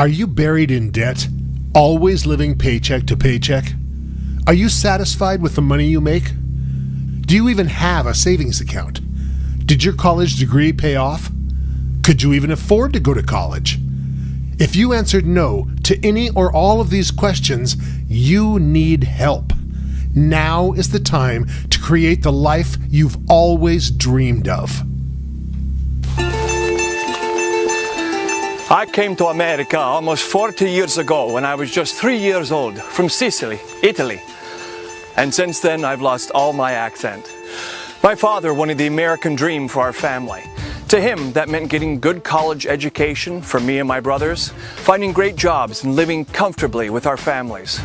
Are you buried in debt, always living paycheck to paycheck? Are you satisfied with the money you make? Do you even have a savings account? Did your college degree pay off? Could you even afford to go to college? If you answered no to any or all of these questions, you need help. Now is the time to create the life you've always dreamed of. I came to America almost 40 years ago when I was just 3 years old, from Sicily, Italy. And since then, I've lost all my accent. My father wanted the American dream for our family. To him, that meant getting good college education for me and my brothers, finding great jobs and living comfortably with our families.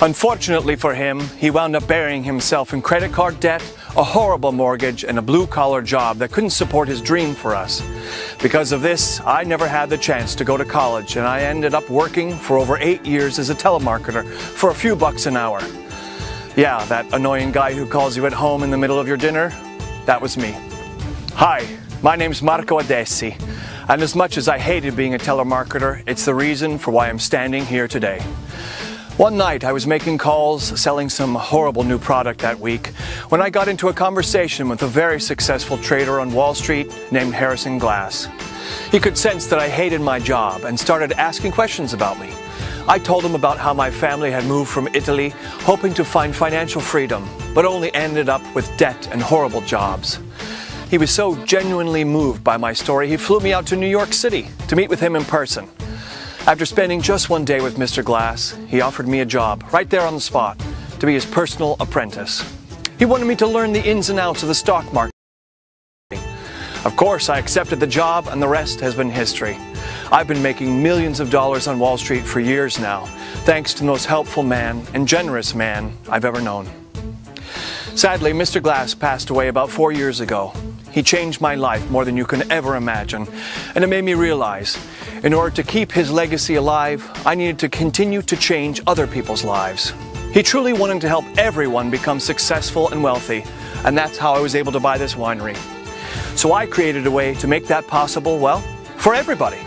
Unfortunately for him, he wound up burying himself in credit card debt, a horrible mortgage, and a blue-collar job that couldn't support his dream for us. Because of this, I never had the chance to go to college, and I ended up working for over 8 years as a telemarketer for a few bucks an hour. Yeah, that annoying guy who calls you at home in the middle of your dinner, that was me. Hi, my name's Marco Adessi, and as much as I hated being a telemarketer, it's the reason for why I'm standing here today. One night I was making calls, selling some horrible new product that week, when I got into a conversation with a very successful trader on Wall Street named Harrison Glass. He could sense that I hated my job and started asking questions about me. I told him about how my family had moved from Italy, hoping to find financial freedom, but only ended up with debt and horrible jobs. He was so genuinely moved by my story, he flew me out to New York City to meet with him in person. After spending just one day with Mr. Glass, he offered me a job, right there on the spot, to be his personal apprentice. He wanted me to learn the ins and outs of the stock market. Of course, I accepted the job, and the rest has been history. I've been making millions of dollars on Wall Street for years now, thanks to the most helpful man and generous man I've ever known. Sadly, Mr. Glass passed away about 4 years ago. He changed my life more than you can ever imagine, and it made me realize, in order to keep his legacy alive, I needed to continue to change other people's lives. He truly wanted to help everyone become successful and wealthy, and that's how I was able to buy this winery. So I created a way to make that possible, well, for everybody.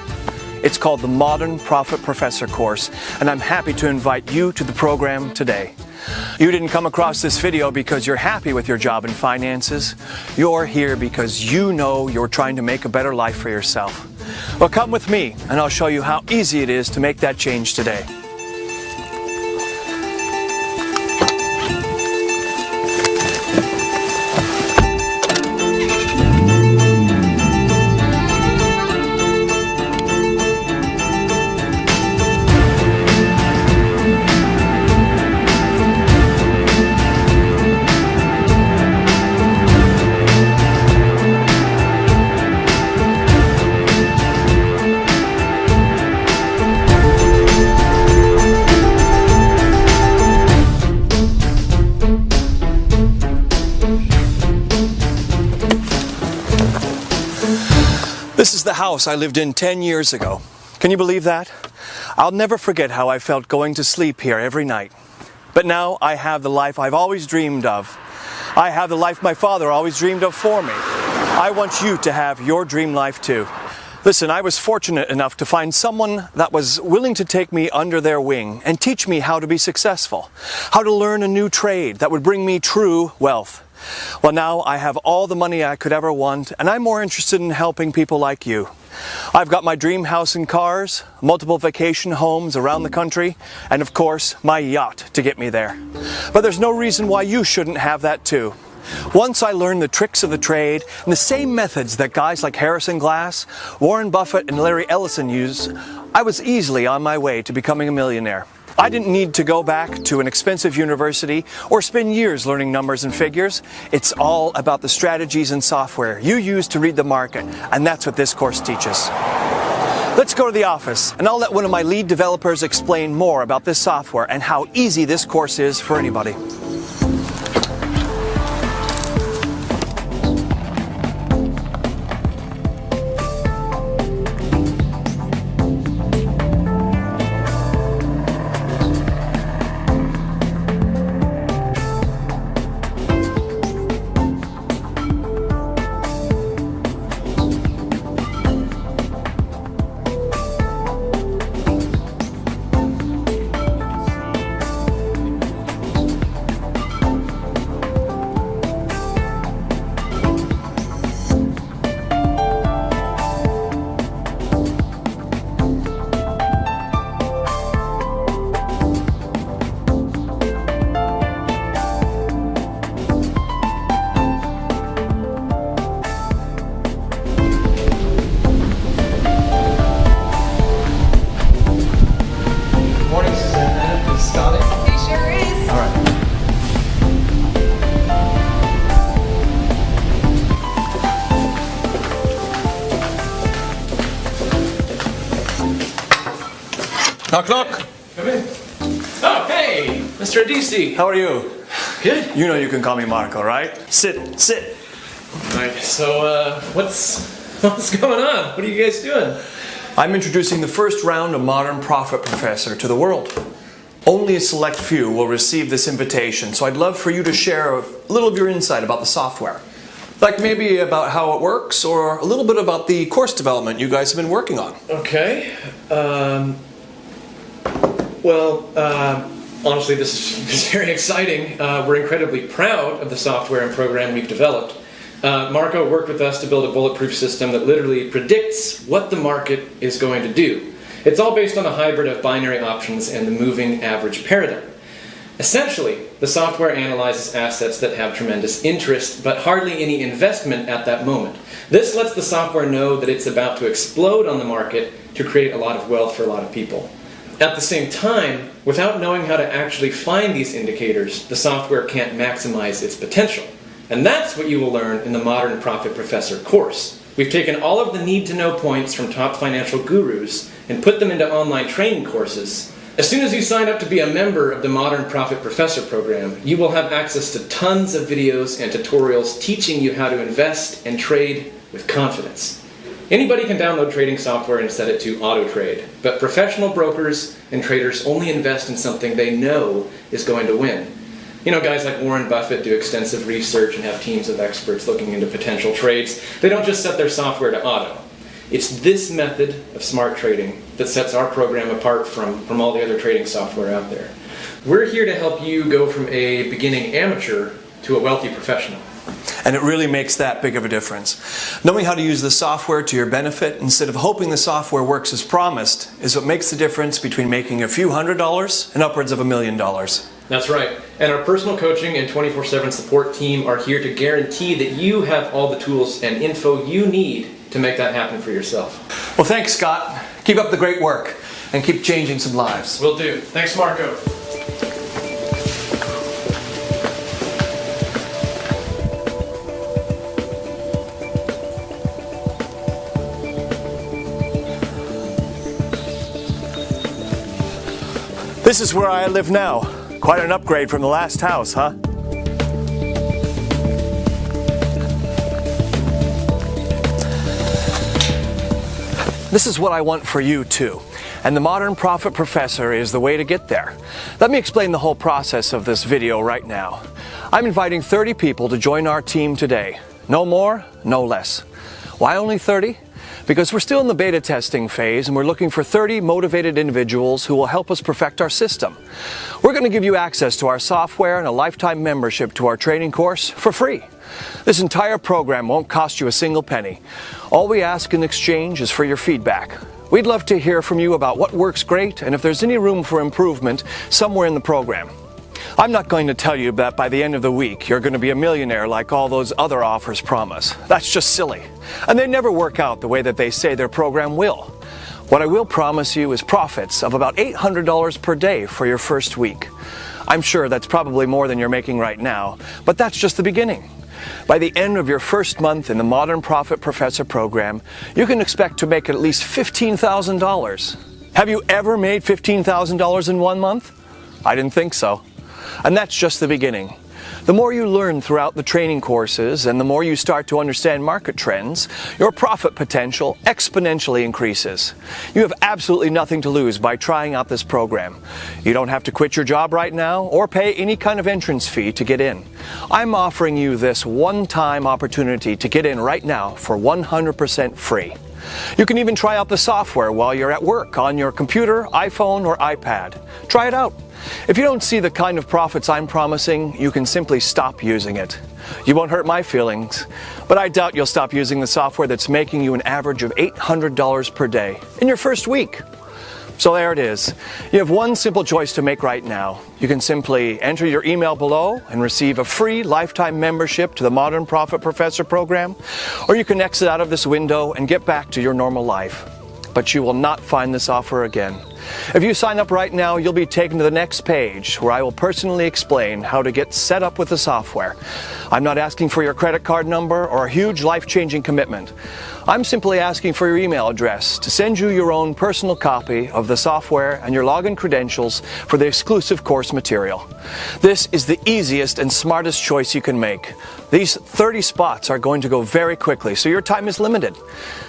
It's called the Modern Profit Professor course, and I'm happy to invite you to the program today. You didn't come across this video because you're happy with your job and finances. You're here because you know you're trying to make a better life for yourself. Well, come with me and I'll show you how easy it is to make that change today. This is the house I lived in 10 years ago. Can you believe that? I'll never forget how I felt going to sleep here every night. But now I have the life I've always dreamed of. I have the life my father always dreamed of for me. I want you to have your dream life too. Listen, I was fortunate enough to find someone that was willing to take me under their wing and teach me how to be successful, how to learn a new trade that would bring me true wealth. Well, now I have all the money I could ever want, and I'm more interested in helping people like you. I've got my dream house and cars, multiple vacation homes around the country, and of course, my yacht to get me there. But there's no reason why you shouldn't have that too. Once I learned the tricks of the trade and the same methods that guys like Harrison Glass, Warren Buffett, and Larry Ellison use, I was easily on my way to becoming a millionaire. I didn't need to go back to an expensive university or spend years learning numbers and figures. It's all about the strategies and software you use to read the market, and that's what this course teaches. Let's go to the office, and I'll let one of my lead developers explain more about this software and how easy this course is for anybody. Knock, knock. Come in. Oh, hey, Mr. Adisi. How are you? Good. You know you can call me Marco, right? Sit, sit. All right. So, what's going on? What are you guys doing? I'm introducing the first round of Modern Profit Professor to the world. Only a select few will receive this invitation, so I'd love for you to share a little of your insight about the software. Like maybe about how it works, or a little bit about the course development you guys have been working on. Okay. Honestly, this is very exciting. We're incredibly proud of the software and program we've developed. Marco worked with us to build a bulletproof system that literally predicts what the market is going to do. It's all based on a hybrid of binary options and the moving average paradigm. Essentially, the software analyzes assets that have tremendous interest, but hardly any investment at that moment. This lets the software know that it's about to explode on the market to create a lot of wealth for a lot of people. At the same time, without knowing how to actually find these indicators, the software can't maximize its potential. And that's what you will learn in the Modern Profit Professor course. We've taken all of the need-to-know points from top financial gurus and put them into online training courses. As soon as you sign up to be a member of the Modern Profit Professor program, you will have access to tons of videos and tutorials teaching you how to invest and trade with confidence. Anybody can download trading software and set it to auto-trade, but professional brokers and traders only invest in something they know is going to win. You know, guys like Warren Buffett do extensive research and have teams of experts looking into potential trades. They don't just set their software to auto. It's this method of smart trading that sets our program apart from all the other trading software out there. We're here to help you go from a beginning amateur to a wealthy professional. And it really makes that big of a difference. Knowing how to use the software to your benefit instead of hoping the software works as promised is what makes the difference between making a few $100s and upwards of $1 million. That's right. And our personal coaching and 24/7 support team are here to guarantee that you have all the tools and info you need to make that happen for yourself. Well, thanks, Scott. Keep up the great work and keep changing some lives. Will do. Thanks, Marco. This is where I live now. Quite an upgrade from the last house, huh? This is what I want for you too. And the Modern Profit Professor is the way to get there. Let me explain the whole process of this video right now. I'm inviting 30 people to join our team today. No more, no less. Why only 30? Because we're still in the beta testing phase and we're looking for 30 motivated individuals who will help us perfect our system. We're going to give you access to our software and a lifetime membership to our training course for free. This entire program won't cost you a single penny. All we ask in exchange is for your feedback. We'd love to hear from you about what works great and if there's any room for improvement somewhere in the program. I'm not going to tell you that by the end of the week you're going to be a millionaire like all those other offers promise. That's just silly. And they never work out the way that they say their program will. What I will promise you is profits of about $800 per day for your first week. I'm sure that's probably more than you're making right now, but that's just the beginning. By the end of your first month in the Modern Profit Professor program, you can expect to make at least $15,000. Have you ever made $15,000 in 1 month? I didn't think so. And that's just the beginning. The more you learn throughout the training courses and the more you start to understand market trends, your profit potential exponentially increases. You have absolutely nothing to lose by trying out this program. You don't have to quit your job right now or pay any kind of entrance fee to get in. I'm offering you this one-time opportunity to get in right now for 100% free. You can even try out the software while you're at work on your computer, iPhone, or iPad. Try it out. If you don't see the kind of profits I'm promising, you can simply stop using it. You won't hurt my feelings, but I doubt you'll stop using the software that's making you an average of $800 per day in your first week. So there it is. You have one simple choice to make right now. You can simply enter your email below and receive a free lifetime membership to the Modern Profit Professor program, or you can exit out of this window and get back to your normal life. But you will not find this offer again. If you sign up right now, you'll be taken to the next page where I will personally explain how to get set up with the software. I'm not asking for your credit card number or a huge life-changing commitment. I'm simply asking for your email address to send you your own personal copy of the software and your login credentials for the exclusive course material. This is the easiest and smartest choice you can make. These 30 spots are going to go very quickly, so your time is limited.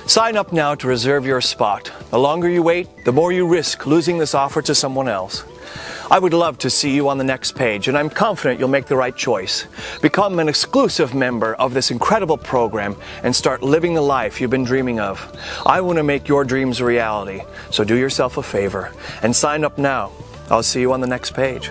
Sign up now to reserve your spot. The longer you wait, the more you risk losing this offer to someone else. I would love to see you on the next page, and I'm confident you'll make the right choice. Become an exclusive member of this incredible program and start living the life you've been dreaming of. I want to make your dreams a reality, so do yourself a favor and sign up now. I'll see you on the next page.